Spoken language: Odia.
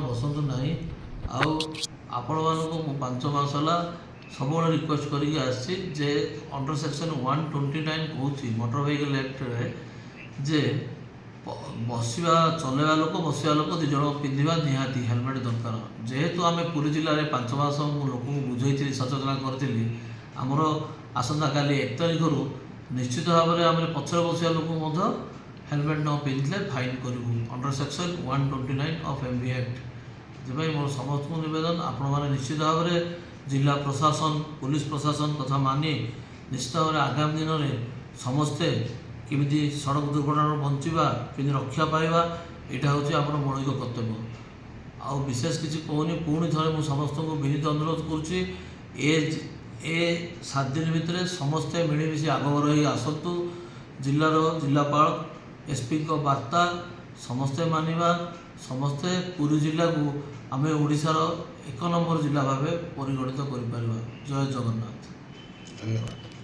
ବସନ୍ତୁ ନାହିଁ। ଆଉ ଆପଣମାନଙ୍କୁ ମୁଁ 5 ମାସ ହେଲା ସବୁବେଳେ ରିକ୍ୱେଷ୍ଟ କରିକି ଆସିଛି ଯେ ଅଣ୍ଡର ସେକ୍ସନ୍ 129 କହୁଛି ମୋଟର ଭେହିକଲ୍ ଆକ୍ଟରେ ଯେ ଚଲେଇବା ଲୋକ 2 ଜଣ ପିନ୍ଧିବା ନିହାତି ହେଲମେଟ୍ ଦରକାର। ଯେହେତୁ ଆମେ ପୁରୀ ଜିଲ୍ଲାରେ 5 ମାସ ମୁଁ ଲୋକଙ୍କୁ ବୁଝେଇଥିଲି, ସଚେତନ କରିଥିଲି, ଆମର ଆସନ୍ତାକାଲି 1 ତାରିଖରୁ ନିଶ୍ଚିତ ଭାବରେ ଆମେ ପଛରେ ବସିବା ଲୋକଙ୍କୁ ମଧ୍ୟ ହେଲମେଟ୍ ନ ପିନ୍ଧିଲେ ଫାଇନ୍ କରିବୁ under section 129 of MV act. ସେଥିପାଇଁ ମୋର ସମସ୍ତଙ୍କୁ ନିବେଦନ, ଆପଣମାନେ ନିଶ୍ଚିତ ଭାବରେ ଜିଲ୍ଲା ପ୍ରଶାସନ, ପୁଲିସ ପ୍ରଶାସନ କଥା ମାନି ନିଶ୍ଚିତ ଭାବରେ ଆଗାମୀ ଦିନରେ ସମସ୍ତେ କେମିତି ସଡ଼କ ଦୁର୍ଘଟଣାରୁ ବଞ୍ଚିବା, କେମିତି ରକ୍ଷା ପାଇବା, ଏଇଟା ହେଉଛି ଆମର ମୌଳିକ କର୍ତ୍ତବ୍ୟ। ଆଉ ବିଶେଷ କିଛି କହୁନି, ପୁଣି ଥରେ ମୁଁ ସମସ୍ତଙ୍କୁ ବିନୀତ ଅନୁରୋଧ କରୁଛି, ଏ 7 ଦିନ ଭିତରେ ସମସ୍ତେ ମିଳିମିଶି ଆଗଭର ହୋଇ ଆସନ୍ତୁ। ଜିଲ୍ଲାପାଳ SPଙ୍କ ବାର୍ତ୍ତା ସମସ୍ତେ ମାନିବା, ସମସ୍ତେ ପୁରୀ ଜିଲ୍ଲାକୁ ଆମେ ଓଡ଼ିଶାର 1 ନମ୍ବର ଜିଲ୍ଲା ଭାବେ ପରିଗଣିତ କରିପାରିବା। ଜୟ ଜଗନ୍ନାଥ। ଧନ୍ୟବାଦ।